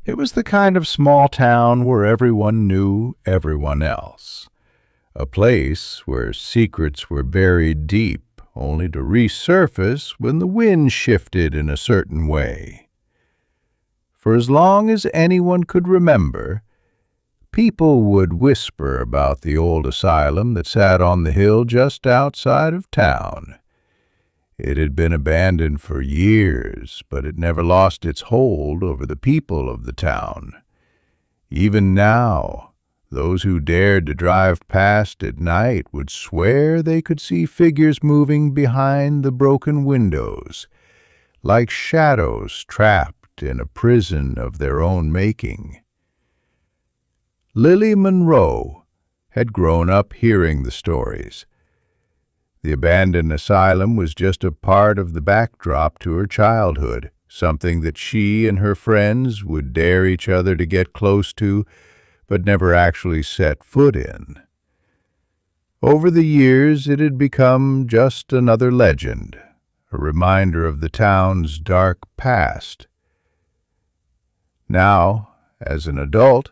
It was the kind of small town where everyone knew everyone else. A place where secrets were buried deep, only to resurface when the wind shifted in a certain way. For as long as anyone could remember, people would whisper about the old asylum that sat on the hill just outside of town. It had been abandoned for years, but it never lost its hold over the people of the town. Even now, those who dared to drive past at night would swear they could see figures moving behind the broken windows, like shadows trapped in a prison of their own making. Lily Monroe had grown up hearing the stories. The abandoned asylum was just a part of the backdrop to her childhood, something that she and her friends would dare each other to get close to, but never actually set foot in. Over the years, it had become just another legend, a reminder of the town's dark past. Now, as an adult,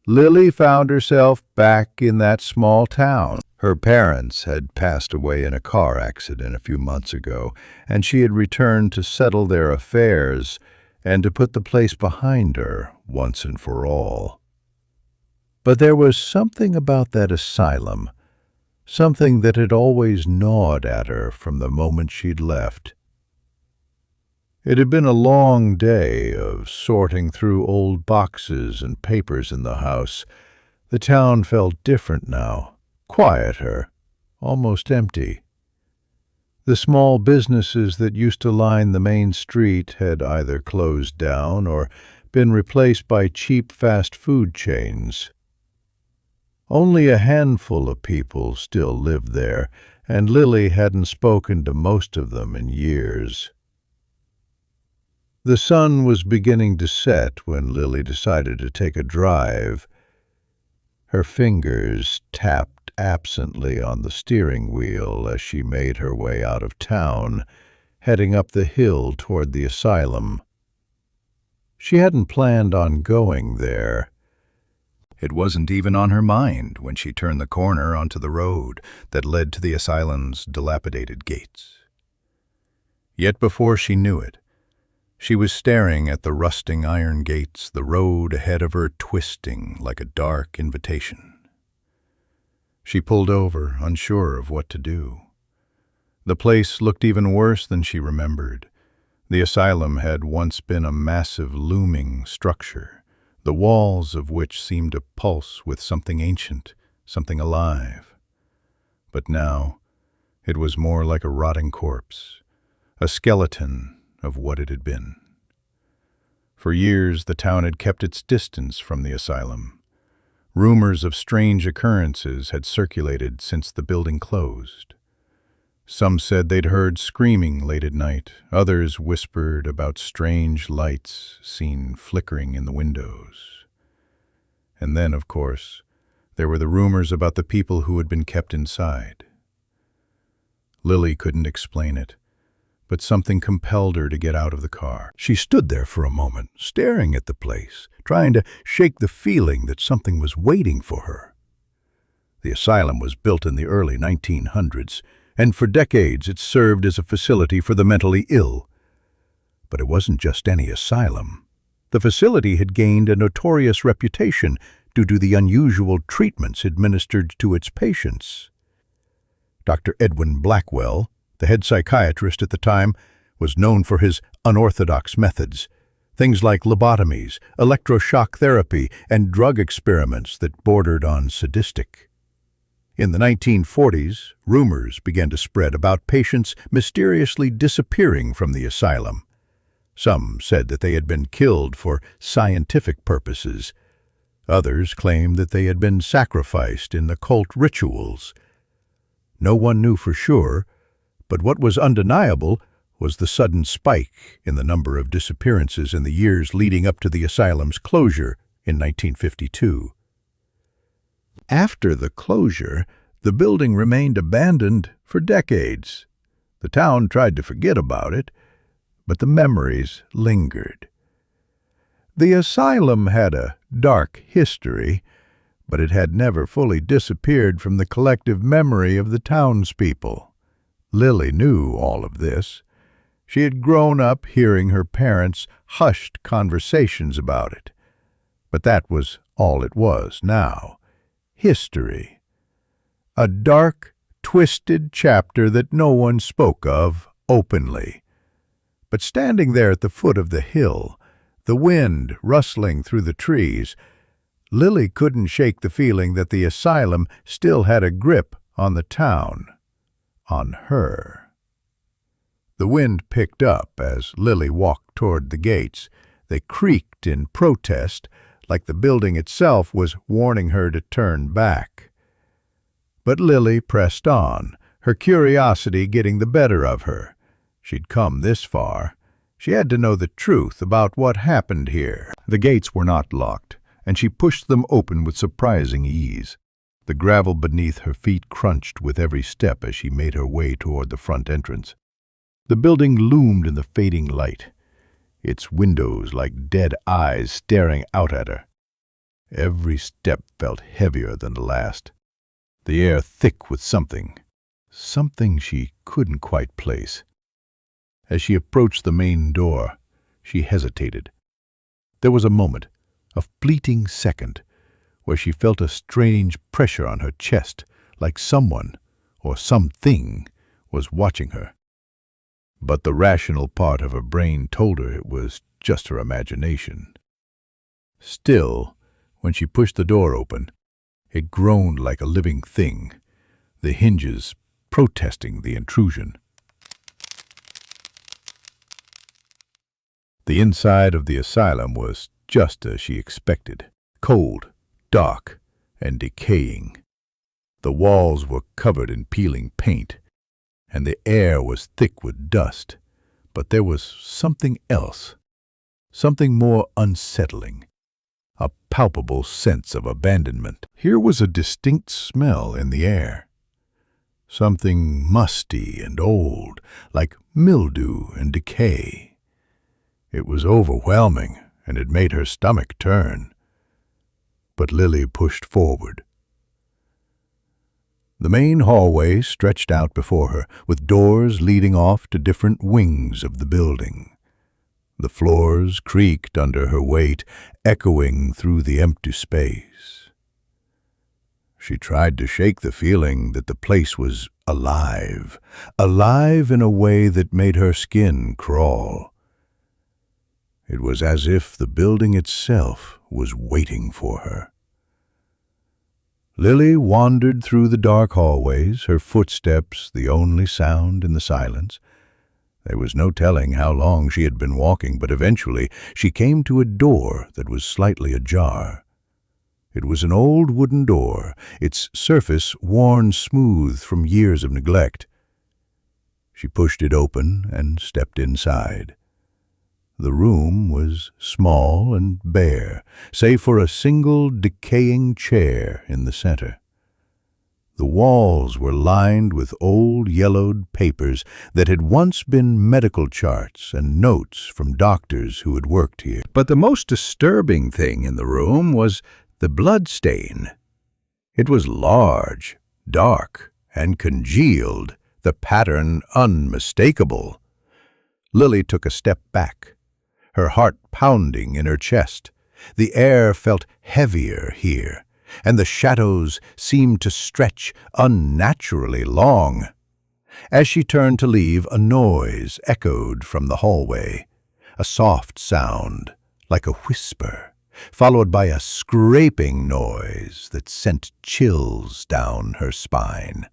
Lily found herself back in that small town. Her parents had passed away in a car accident a few months ago, and she had returned to settle their affairs and to put the place behind her once and for all. But there was something about that asylum, something that had always gnawed at her from the moment she'd left. It had been a long day of sorting through old boxes and papers in the house. The town felt different now, quieter, almost empty. The small businesses that used to line the main street had either closed down or been replaced by cheap fast food chains. Only a handful of people still lived there, and Lily hadn't spoken to most of them in years. The sun was beginning to set when Lily decided to take a drive. Her fingers tapped absently on the steering wheel as she made her way out of town, heading up the hill toward the asylum. She hadn't planned on going there. It wasn't even on her mind when she turned the corner onto the road that led to the asylum's dilapidated gates. Yet before she knew it, she was staring at the rusting iron gates, the road ahead of her twisting like a dark invitation. She pulled over, unsure of what to do. The place looked even worse than she remembered. The asylum had once been a massive looming structure, the walls of which seemed to pulse with something ancient, something alive. But now it was more like a rotting corpse, a skeleton of what it had been. For years, the town had kept its distance from the asylum. Rumors of strange occurrences had circulated since the building closed. Some said they'd heard screaming late at night. Others whispered about strange lights seen flickering in the windows. And then, of course, there were the rumors about the people who had been kept inside. Lily couldn't explain it, but something compelled her to get out of the car. She stood there for a moment, staring at the place, trying to shake the feeling that something was waiting for her. The asylum was built in the early 1900s, and for decades it served as a facility for the mentally ill. But it wasn't just any asylum. The facility had gained a notorious reputation due to the unusual treatments administered to its patients. Dr. Edwin Blackwell, the head psychiatrist at the time, was known for his unorthodox methods, things like lobotomies, electroshock therapy, and drug experiments that bordered on sadistic. In the 1940s, rumors began to spread about patients mysteriously disappearing from the asylum. Some said that they had been killed for scientific purposes. Others claimed that they had been sacrificed in occult rituals. No one knew for sure, but what was undeniable was the sudden spike in the number of disappearances in the years leading up to the asylum's closure in 1952. After the closure, the building remained abandoned for decades. The town tried to forget about it, but the memories lingered. The asylum had a dark history, but it had never fully disappeared from the collective memory of the townspeople. Lily knew all of this. She had grown up hearing her parents' hushed conversations about it. But that was all it was now. History. A dark, twisted chapter that no one spoke of openly. But standing there at the foot of the hill, the wind rustling through the trees, Lily couldn't shake the feeling that the asylum still had a grip on the town, on her. The wind picked up as Lily walked toward the gates. They creaked in protest, like the building itself was warning her to turn back. But Lily pressed on, her curiosity getting the better of her. She'd come this far. She had to know the truth about what happened here. The gates were not locked, and she pushed them open with surprising ease. The gravel beneath her feet crunched with every step as she made her way toward the front entrance. The building loomed in the fading light, its windows like dead eyes staring out at her. Every step felt heavier than the last, the air thick with something she couldn't quite place. As she approached the main door, she hesitated. There was a moment, a fleeting second, where she felt a strange pressure on her chest, like someone or something was watching her. But the rational part of her brain told her it was just her imagination. Still, when she pushed the door open, it groaned like a living thing, the hinges protesting the intrusion. The inside of the asylum was just as she expected, cold, dark, and decaying. The walls were covered in peeling paint, and the air was thick with dust, but there was something else, something more unsettling, a palpable sense of abandonment. Here was a distinct smell in the air, something musty and old, like mildew and decay. It was overwhelming, and it made her stomach turn. But Lily pushed forward. The main hallway stretched out before her, with doors leading off to different wings of the building. The floors creaked under her weight, echoing through the empty space. She tried to shake the feeling that the place was alive in a way that made her skin crawl. It was as if the building itself was waiting for her. Lily wandered through the dark hallways, her footsteps the only sound in the silence. There was no telling how long she had been walking, but eventually she came to a door that was slightly ajar. It was an old wooden door, its surface worn smooth from years of neglect. She pushed it open and stepped inside. The room was small and bare, save for a single decaying chair in the center. The walls were lined with old yellowed papers that had once been medical charts and notes from doctors who had worked here. But the most disturbing thing in the room was the blood stain. It was large, dark, and congealed, the pattern unmistakable. Lily took a step back, her heart pounding in her chest. The air felt heavier here, and the shadows seemed to stretch unnaturally long. As she turned to leave, a noise echoed from the hallway, a soft sound, like a whisper, followed by a scraping noise that sent chills down her spine.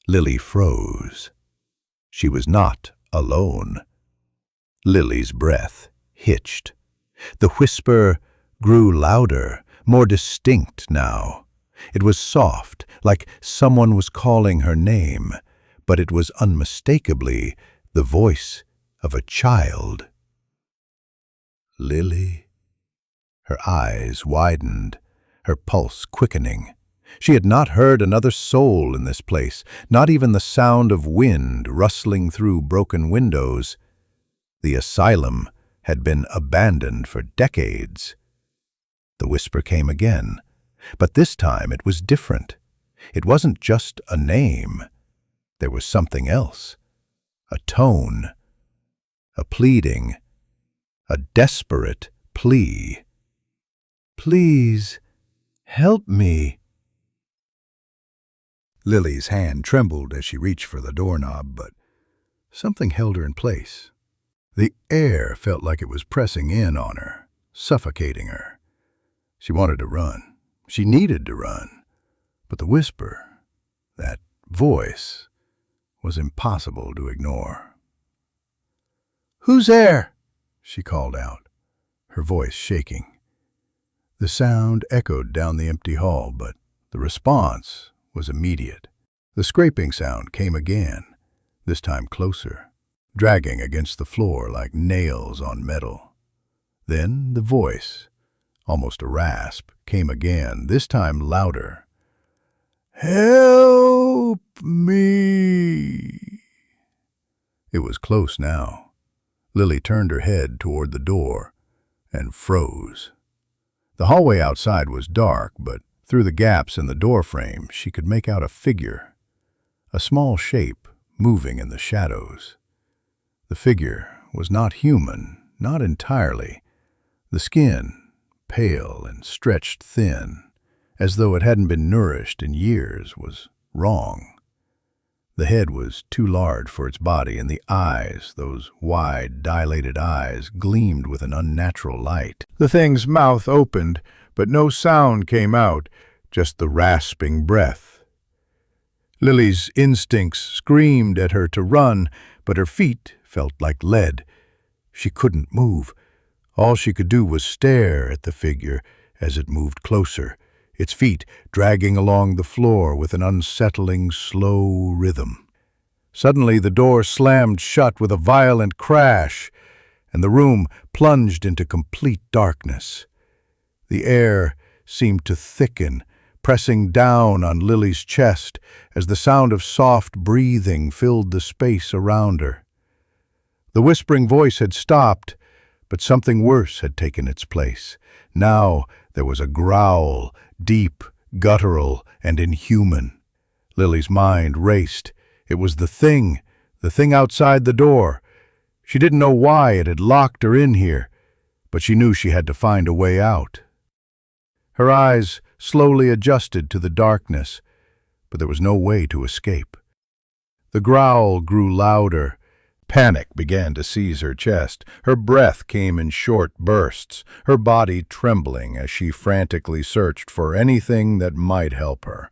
Lily froze. She was not alone. Lily's breath hitched. The whisper grew louder, more distinct now. It was soft, like someone was calling her name, but it was unmistakably the voice of a child. Lily? Her eyes widened, her pulse quickening. She had not heard another soul in this place, not even the sound of wind rustling through broken windows. The asylum had been abandoned for decades. The whisper came again, but this time it was different. It wasn't just a name. There was something else. A tone. A pleading. A desperate plea. "Please, help me." Lily's hand trembled as she reached for the doorknob, but something held her in place. The air felt like it was pressing in on her, suffocating her. She wanted to run. She needed to run. But the whisper, that voice, was impossible to ignore. "Who's there?" she called out, her voice shaking. The sound echoed down the empty hall, but the response was immediate. The scraping sound came again, this time closer, dragging against the floor like nails on metal. Then the voice, almost a rasp, came again, this time louder. "Help me!" It was close now. Lily turned her head toward the door and froze. The hallway outside was dark, but through the gaps in the doorframe she could make out a figure, a small shape moving in the shadows. The figure was not human, not entirely. The skin, pale and stretched thin, as though it hadn't been nourished in years, was wrong. The head was too large for its body, and the eyes, those wide, dilated eyes, gleamed with an unnatural light. The thing's mouth opened, but no sound came out, just the rasping breath. Lily's instincts screamed at her to run, but her feet felt like lead. She couldn't move. All she could do was stare at the figure as it moved closer, its feet dragging along the floor with an unsettling, slow rhythm. Suddenly the door slammed shut with a violent crash, and the room plunged into complete darkness. The air seemed to thicken, pressing down on Lily's chest as the sound of soft breathing filled the space around her. The whispering voice had stopped, but something worse had taken its place. Now there was a growl, deep, guttural, and inhuman. Lily's mind raced. It was the thing outside the door. She didn't know why it had locked her in here, but she knew she had to find a way out. Her eyes slowly adjusted to the darkness, but there was no way to escape. The growl grew louder. Panic began to seize her chest. Her breath came in short bursts, her body trembling as she frantically searched for anything that might help her.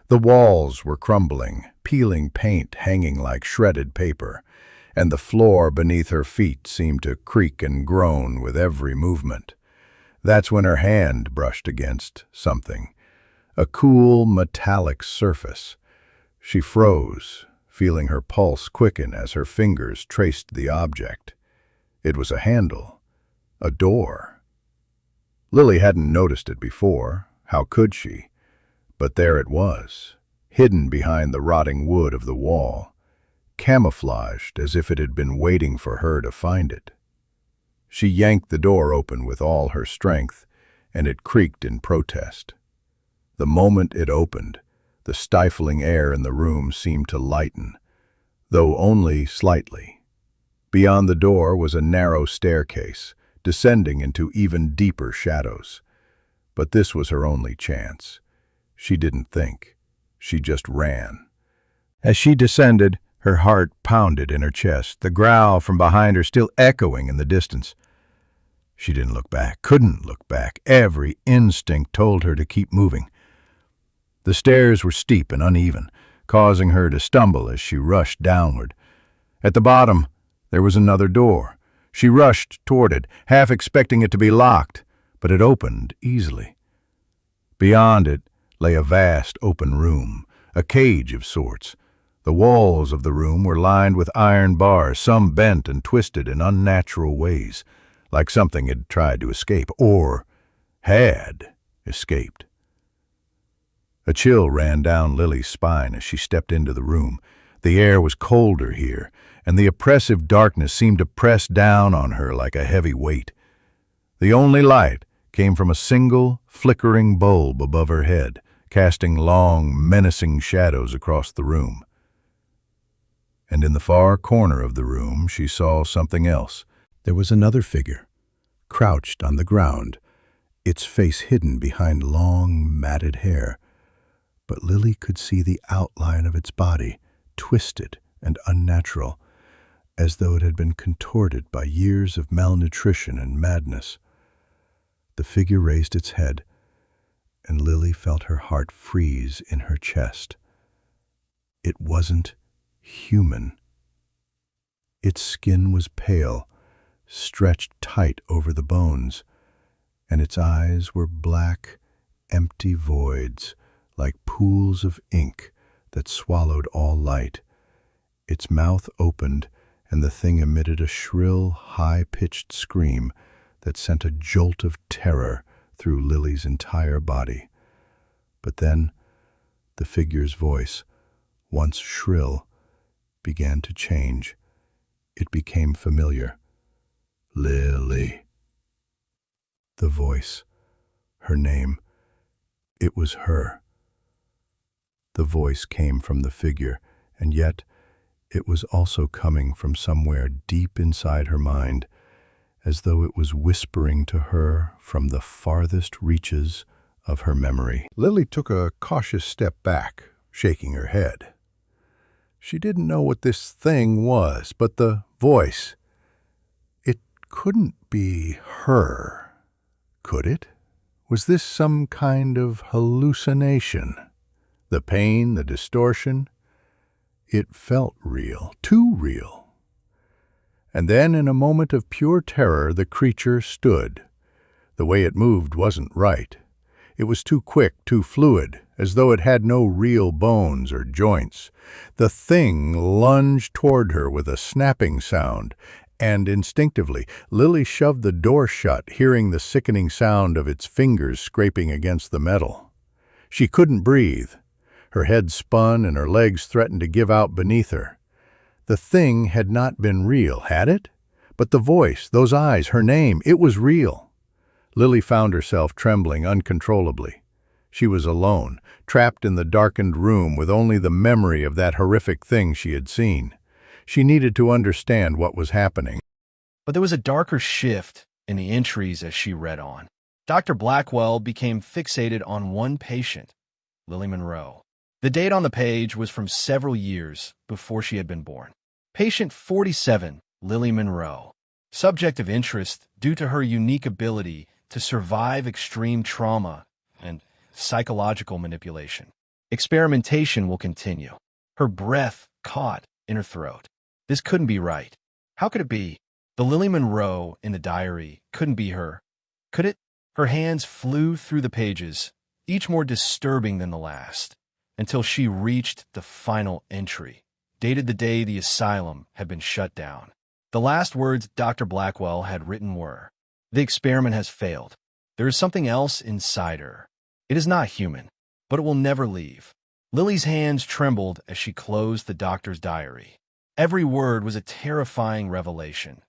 The walls were crumbling, peeling paint hanging like shredded paper, and the floor beneath her feet seemed to creak and groan with every movement. That's when her hand brushed against something, a cool metallic surface. She froze, feeling her pulse quicken as her fingers traced the object. It was a handle, a door. Lily hadn't noticed it before. How could she? But there it was, hidden behind the rotting wood of the wall, camouflaged as if it had been waiting for her to find it. She yanked the door open with all her strength, and it creaked in protest. The moment it opened, the stifling air in the room seemed to lighten, though only slightly. Beyond the door was a narrow staircase, descending into even deeper shadows. But this was her only chance. She didn't think. She just ran. As she descended, her heart pounded in her chest, the growl from behind her still echoing in the distance. She didn't look back, couldn't look back. Every instinct told her to keep moving. The stairs were steep and uneven, causing her to stumble as she rushed downward. At the bottom, there was another door. She rushed toward it, half expecting it to be locked, but it opened easily. Beyond it lay a vast open room, a cage of sorts. The walls of the room were lined with iron bars, some bent and twisted in unnatural ways, like something had tried to escape, or had escaped. A chill ran down Lily's spine as she stepped into the room. The air was colder here, and the oppressive darkness seemed to press down on her like a heavy weight. The only light came from a single, flickering bulb above her head, casting long, menacing shadows across the room. And in the far corner of the room, she saw something else. There was another figure, crouched on the ground, its face hidden behind long, matted hair. But Lily could see the outline of its body, twisted and unnatural, as though it had been contorted by years of malnutrition and madness. The figure raised its head, and Lily felt her heart freeze in her chest. It wasn't human. Its skin was pale, stretched tight over the bones, and its eyes were black, empty voids, like pools of ink that swallowed all light. Its mouth opened, and the thing emitted a shrill, high-pitched scream that sent a jolt of terror through Lily's entire body. But then, the figure's voice, once shrill, began to change. It became familiar. Lily. The voice, her name, it was her. The voice came from the figure, and yet it was also coming from somewhere deep inside her mind, as though it was whispering to her from the farthest reaches of her memory. Lily took a cautious step back, shaking her head. She didn't know what this thing was, but the voice, it couldn't be her, could it? Was this some kind of hallucination? The pain, the distortion, it felt real, too real. And then, in a moment of pure terror, the creature stood. The way it moved wasn't right. It was too quick, too fluid, as though it had no real bones or joints. The thing lunged toward her with a snapping sound, and instinctively, Lily shoved the door shut, hearing the sickening sound of its fingers scraping against the metal. She couldn't breathe. Her head spun and her legs threatened to give out beneath her. The thing had not been real, had it? But the voice, those eyes, her name, it was real. Lily found herself trembling uncontrollably. She was alone, trapped in the darkened room with only the memory of that horrific thing she had seen. She needed to understand what was happening. But there was a darker shift in the entries as she read on. Dr. Blackwell became fixated on one patient, Lily Monroe. The date on the page was from several years before she had been born. Patient 47, Lily Monroe. Subject of interest due to her unique ability to survive extreme trauma and psychological manipulation. Experimentation will continue. Her breath caught in her throat. This couldn't be right. How could it be? The Lily Monroe in the diary couldn't be her. Could it? Her hands flew through the pages, each more disturbing than the last, until she reached the final entry, dated the day the asylum had been shut down. The last words Dr. Blackwell had written were, "The experiment has failed. There is something else inside her. It is not human, but it will never leave." Lily's hands trembled as she closed the doctor's diary. Every word was a terrifying revelation.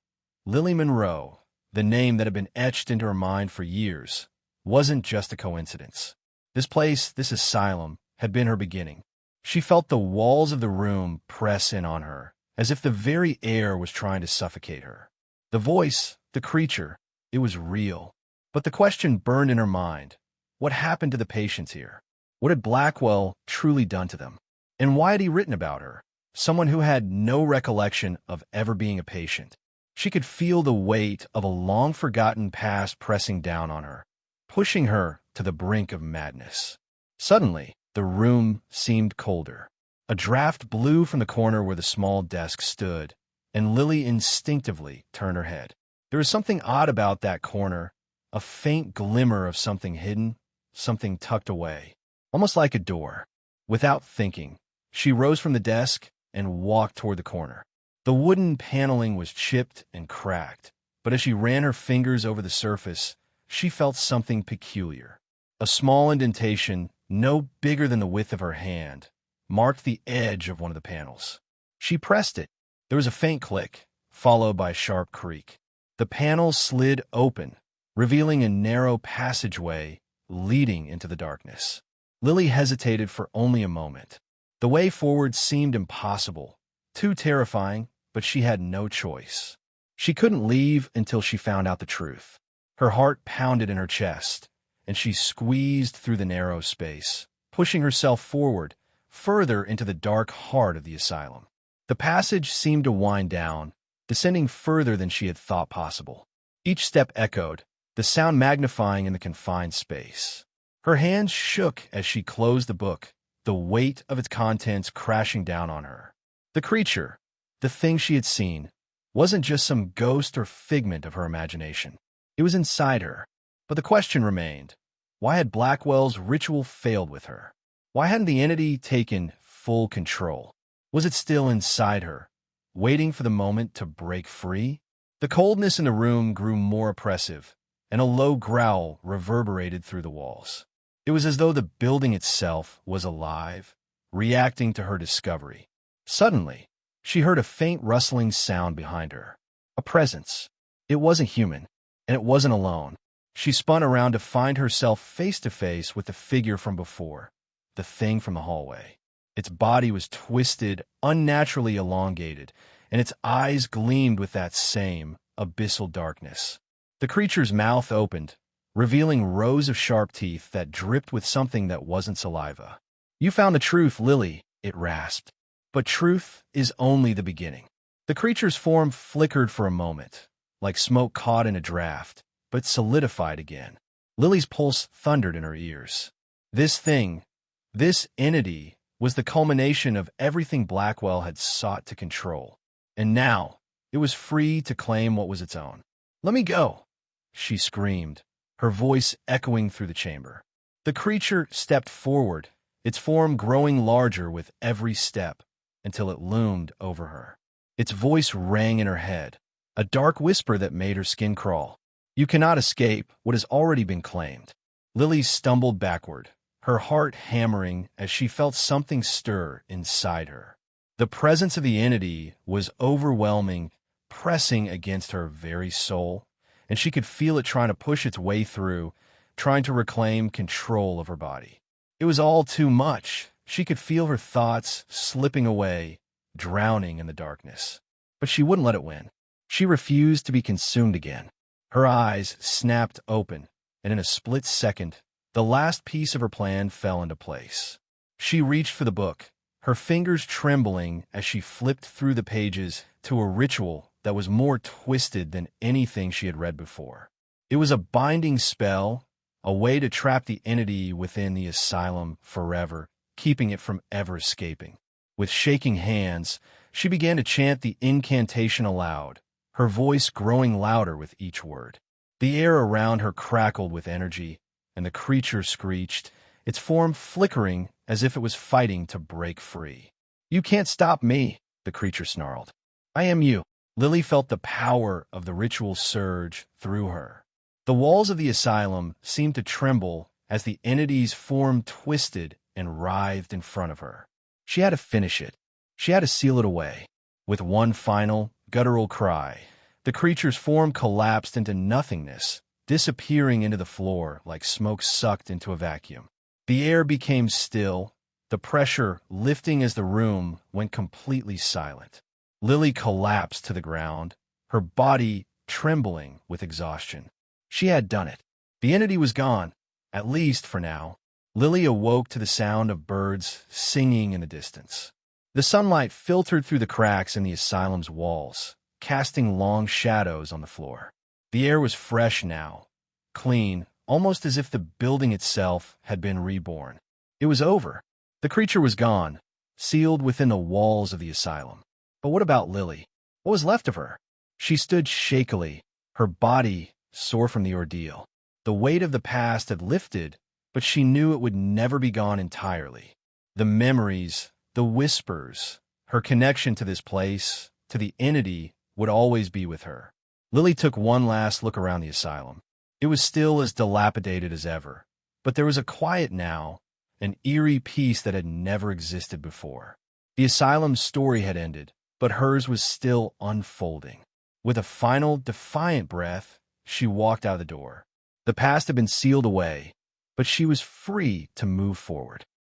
Lily Monroe, the name that had been etched into her mind for years, wasn't just a coincidence. This place, this asylum, had been her beginning. She felt the walls of the room press in on her, as if the very air was trying to suffocate her. The voice, the creature, it was real. But the question burned in her mind. What happened to the patients here? What had Blackwell truly done to them? And why had he written about her? Someone who had no recollection of ever being a patient. She could feel the weight of a long-forgotten past pressing down on her, pushing her to the brink of madness. Suddenly, the room seemed colder. A draft blew from the corner where the small desk stood, and Lily instinctively turned her head. There was something odd about that corner, a faint glimmer of something hidden, something tucked away, almost like a door. Without thinking, she rose from the desk and walked toward the corner. The wooden paneling was chipped and cracked, but as she ran her fingers over the surface, she felt something peculiar. A small indentation, no bigger than the width of her hand, marked the edge of one of the panels. She pressed it, There was a faint click, followed by a sharp creak. The panel slid open, revealing a narrow passageway leading into the darkness. Lily hesitated for only a moment. The way forward seemed impossible, too terrifying, but she had no choice. She couldn't leave until she found out the truth. Her heart pounded in her chest, and she squeezed through the narrow space, pushing herself forward, further into the dark heart of the asylum. The passage seemed to wind down, descending further than she had thought possible. Each step echoed, the sound magnifying in the confined space. Her hands shook as she closed the book, the weight of its contents crashing down on her. The creature, the thing she had seen, wasn't just some ghost or figment of her imagination. It was inside her. But the question remained, why had Blackwell's ritual failed with her? Why hadn't the entity taken full control? Was it still inside her, waiting for the moment to break free? The coldness in the room grew more oppressive, and a low growl reverberated through the walls. It was as though the building itself was alive, reacting to her discovery. Suddenly, she heard a faint rustling sound behind her. A presence. It wasn't human, and it wasn't alone. She spun around to find herself face to face with the figure from before, the thing from the hallway. Its body was twisted, unnaturally elongated, and its eyes gleamed with that same abyssal darkness. The creature's mouth opened, revealing rows of sharp teeth that dripped with something that wasn't saliva. "You found the truth, Lily," it rasped. But truth is only the beginning. The creature's form flickered for a moment, like smoke caught in a draft, but solidified again. Lily's pulse thundered in her ears. This thing, this entity, was the culmination of everything Blackwell had sought to control. And now, it was free to claim what was its own. "Let me go," she screamed, her voice echoing through the chamber. The creature stepped forward, its form growing larger with every step, until it loomed over her. Its voice rang in her head, a dark whisper that made her skin crawl. "You cannot escape what has already been claimed." Lily stumbled backward, her heart hammering as she felt something stir inside her. The presence of the entity was overwhelming, pressing against her very soul, and she could feel it trying to push its way through, trying to reclaim control of her body. It was all too much. She could feel her thoughts slipping away, drowning in the darkness. But she wouldn't let it win. She refused to be consumed again. Her eyes snapped open, and in a split second, the last piece of her plan fell into place. She reached for the book, her fingers trembling as she flipped through the pages to a ritual that was more twisted than anything she had read before. It was a binding spell, a way to trap the entity within the asylum forever, keeping it from ever escaping. With shaking hands, she began to chant the incantation aloud, her voice growing louder with each word. The air around her crackled with energy, and the creature screeched, its form flickering as if it was fighting to break free. "You can't stop me," the creature snarled. "I am you." Lily felt the power of the ritual surge through her. The walls of the asylum seemed to tremble as the entity's form twisted and writhed in front of her. She had to finish it. She had to seal it away. With one final, guttural cry, the creature's form collapsed into nothingness, disappearing into the floor like smoke sucked into a vacuum. The air became still, the pressure lifting as the room went completely silent. Lily collapsed to the ground, her body trembling with exhaustion. She had done it. The entity was gone, at least for now. Lily awoke to the sound of birds singing in the distance. The sunlight filtered through the cracks in the asylum's walls, casting long shadows on the floor. The air was fresh now, clean, almost as if the building itself had been reborn. It was over. The creature was gone, sealed within the walls of the asylum. But what about Lily? What was left of her? She stood shakily, her body sore from the ordeal. The weight of the past had lifted, but she knew it would never be gone entirely. The memories, the whispers, her connection to this place, to the entity, would always be with her. Lily took one last look around the asylum. It was still as dilapidated as ever, but there was a quiet now, an eerie peace that had never existed before. The asylum's story had ended, but hers was still unfolding. With a final, defiant breath, she walked out the door. The past had been sealed away, but she was free to move forward.